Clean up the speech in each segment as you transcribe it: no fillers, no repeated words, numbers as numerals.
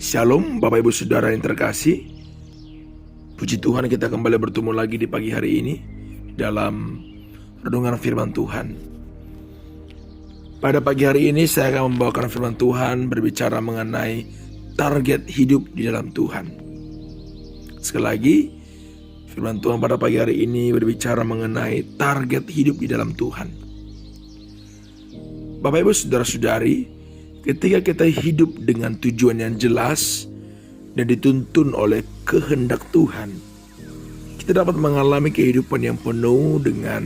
Shalom Bapak Ibu Saudara yang terkasih. Puji Tuhan, kita kembali bertemu lagi di pagi hari ini dalam renungan firman Tuhan. Pada pagi hari ini saya akan membawakan firman Tuhan berbicara mengenai target hidup di dalam Tuhan. Sekali lagi, firman Tuhan pada pagi hari ini berbicara mengenai target hidup di dalam Tuhan. Bapak Ibu Saudara-saudari, ketika kita hidup dengan tujuan yang jelas dan dituntun oleh kehendak Tuhan, kita dapat mengalami kehidupan yang penuh dengan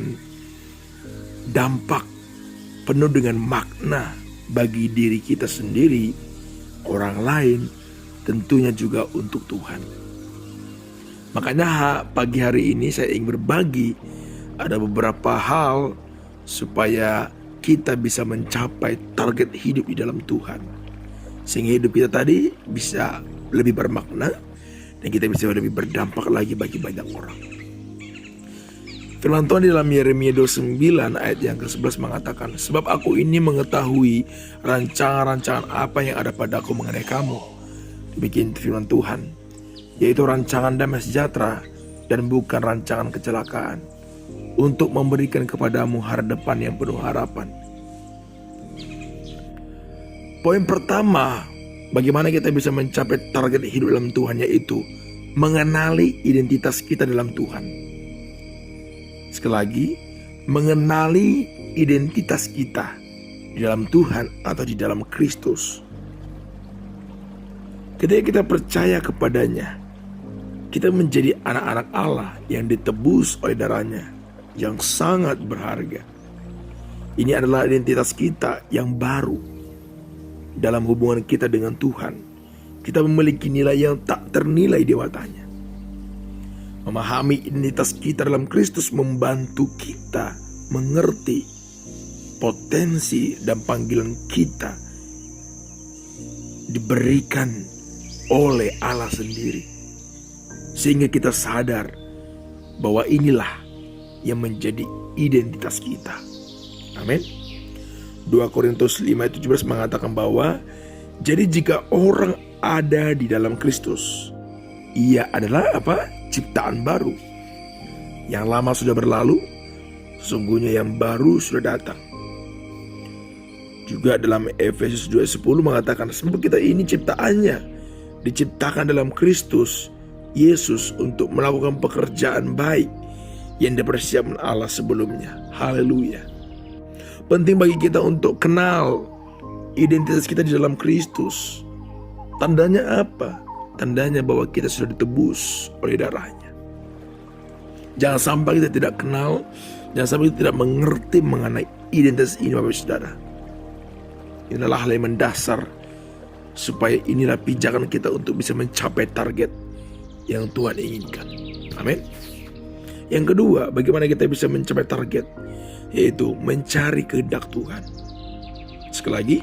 dampak, penuh dengan makna bagi diri kita sendiri, orang lain, tentunya juga untuk Tuhan. Makanya pagi hari ini saya ingin berbagi ada beberapa hal supaya kita bisa mencapai target hidup di dalam Tuhan, sehingga hidup kita tadi bisa lebih bermakna dan kita bisa lebih berdampak lagi bagi banyak orang. Firman Tuhan di dalam Yeremia 29 ayat yang ke-11 mengatakan, "Sebab aku ini mengetahui rancangan-rancangan apa yang ada padaku mengenai kamu." Demikian firman Tuhan, yaitu rancangan damai sejahtera dan bukan rancangan kecelakaan, untuk memberikan kepadamu hari depan yang penuh harapan. Poin pertama, bagaimana kita bisa mencapai target hidup dalam Tuhan, yaitu mengenali identitas kita dalam Tuhan. Sekali lagi, mengenali identitas kita di dalam Tuhan atau di dalam Kristus. Ketika kita percaya kepadanya, kita menjadi anak-anak Allah yang ditebus oleh darahnya yang sangat berharga. Ini adalah identitas kita yang baru dalam hubungan kita dengan Tuhan. Kita memiliki nilai yang tak ternilai di matanya. Memahami identitas kita dalam Kristus membantu kita mengerti potensi dan panggilan kita diberikan oleh Allah sendiri, sehingga kita sadar bahwa inilah yang menjadi identitas kita. Amin. 2 Korintus 5 ayat 17 mengatakan bahwa jadi jika orang ada di dalam Kristus, ia adalah apa? Ciptaan baru. Yang lama sudah berlalu, sesungguhnya yang baru sudah datang. Juga dalam Efesus 2:10 mengatakan, sebab kita ini ciptaannya, diciptakan dalam Kristus Yesus untuk melakukan pekerjaan baik yang dipersiapkan Allah sebelumnya. Haleluya. Penting bagi kita untuk kenal identitas kita di dalam Kristus. Tandanya apa? Tandanya bahwa kita sudah ditebus oleh darahnya. Jangan sampai kita tidak kenal, jangan sampai kita tidak mengerti mengenai identitas ini, Bapak Saudara. Inilah hal yang mendasar supaya inilah pijakan kita untuk bisa mencapai target yang Tuhan inginkan. Amin. Yang kedua, bagaimana kita bisa mencapai target, yaitu mencari kehendak Tuhan. Sekali lagi,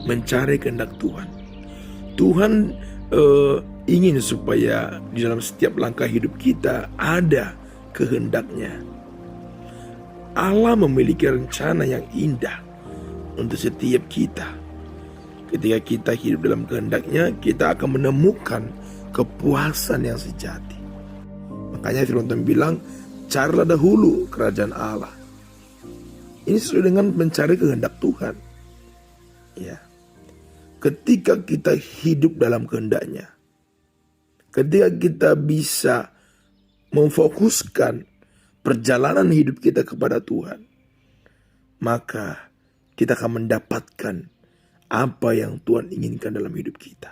mencari kehendak Tuhan. Tuhan ingin supaya di dalam setiap langkah hidup kita ada kehendaknya. Allah memiliki rencana yang indah untuk setiap kita. Ketika kita hidup dalam kehendaknya, kita akan menemukan kepuasan yang sejati. Makanya firman Tuhan bilang, carilah dahulu kerajaan Allah. Ini sesuai dengan mencari kehendak Tuhan. Ya. Ketika kita hidup dalam kehendaknya, ketika kita bisa memfokuskan perjalanan hidup kita kepada Tuhan, maka kita akan mendapatkan apa yang Tuhan inginkan dalam hidup kita.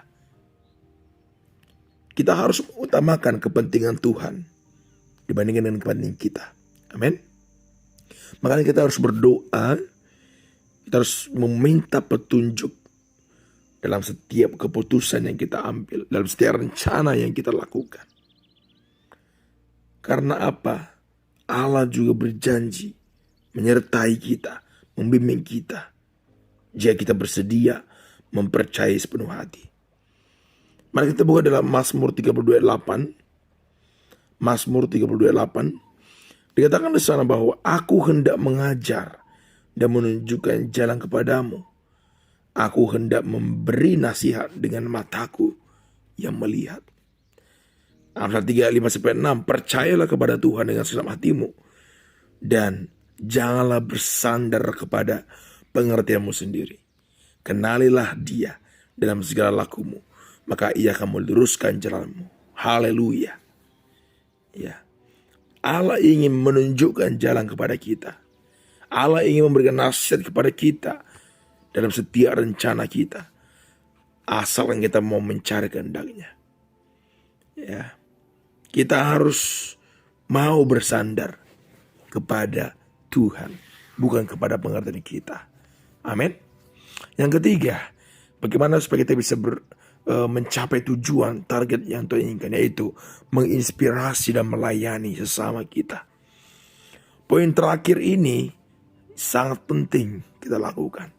Kita harus mengutamakan kepentingan Tuhan dibandingkan dengan kepentingan kita. Amin. Makanya kita harus berdoa, kita harus meminta petunjuk dalam setiap keputusan yang kita ambil, dalam setiap rencana yang kita lakukan. Karena apa? Allah juga berjanji menyertai kita, membimbing kita, jika kita bersedia mempercayai sepenuh hati. Mari kita buka dalam Mazmur 32:8. Mazmur 32:8 dikatakan di sana bahwa aku hendak mengajar dan menunjukkan jalan kepadamu. Aku hendak memberi nasihat dengan mataku yang melihat. Amsal 3:5-6, percayalah kepada Tuhan dengan segenap hatimu, dan janganlah bersandar kepada pengertianmu sendiri. Kenalilah Dia dalam segala lakumu, maka Ia akan meluruskan jalanmu. Haleluya. Ya. Allah ingin menunjukkan jalan kepada kita. Allah ingin memberikan nasihat kepada kita dalam setiap rencana kita, asalkan kita mau mencari kehendak-Nya. Ya. Kita harus mau bersandar kepada Tuhan, bukan kepada pengertian kita. Amin. Yang ketiga, bagaimana supaya kita bisa mencapai tujuan, target yang Tuhan inginkan, yaitu menginspirasi dan melayani sesama kita. Poin terakhir ini sangat penting kita lakukan.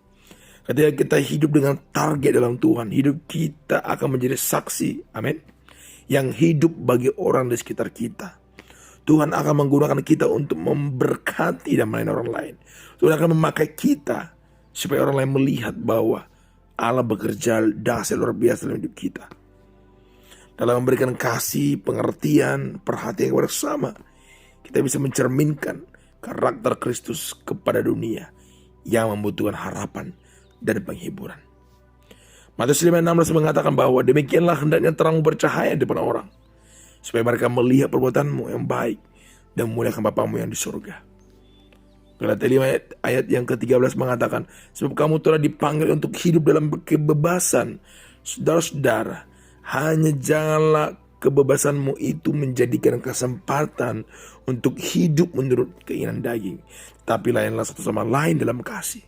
Ketika kita hidup dengan target dalam Tuhan, hidup kita akan menjadi saksi, amin, yang hidup bagi orang di sekitar kita. Tuhan akan menggunakan kita untuk memberkati dan melayani orang lain. Tuhan akan memakai kita supaya orang lain melihat bahwa Allah bekerja dahsyat luar biasa dalam hidup kita. Dalam memberikan kasih, pengertian, perhatian kepada sesama, kita bisa mencerminkan karakter Kristus kepada dunia yang membutuhkan harapan dan penghiburan. Matius 5:16 mengatakan bahwa demikianlah hendaknya terang bercahaya di depan orang, supaya mereka melihat perbuatanmu yang baik dan memuliakan Bapamu yang di surga. Galatia 5 ayat yang ke-13 mengatakan, sebab kamu telah dipanggil untuk hidup dalam kebebasan. Saudara-saudara, hanya janganlah kebebasanmu itu menjadikan kesempatan untuk hidup menurut keinginan daging, tapi layanlah satu sama lain dalam kasih.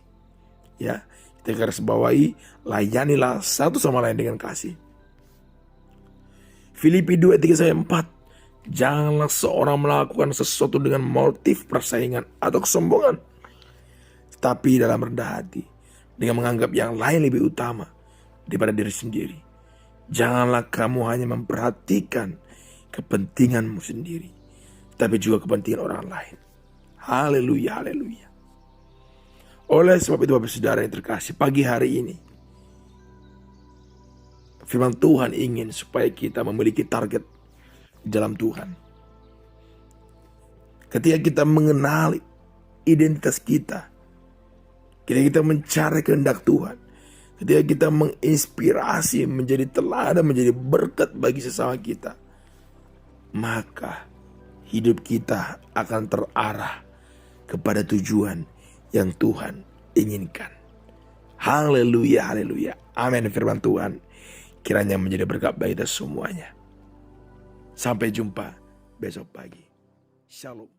Ya, kita garis bawahi, layanilah satu sama lain dengan kasih. Filipi 2:3-4, janganlah seorang melakukan sesuatu dengan motif persaingan atau kesombongan, tapi dalam rendah hati, dengan menganggap yang lain lebih utama daripada diri sendiri. Janganlah kamu hanya memperhatikan kepentinganmu sendiri, tapi juga kepentingan orang lain. Haleluya, haleluya. Oleh sebab itu Bapak Saudara yang terkasih, pagi hari ini firman Tuhan ingin supaya kita memiliki target dalam Tuhan. Ketika kita mengenali identitas kita, ketika kita mencari kehendak Tuhan, ketika kita menginspirasi, menjadi teladan, menjadi berkat bagi sesama kita, maka hidup kita akan terarah kepada tujuan yang Tuhan inginkan. Haleluya, haleluya. Amin. Firman Tuhan kiranya menjadi berkat bagi kita semuanya. Sampai jumpa besok pagi. Shalom.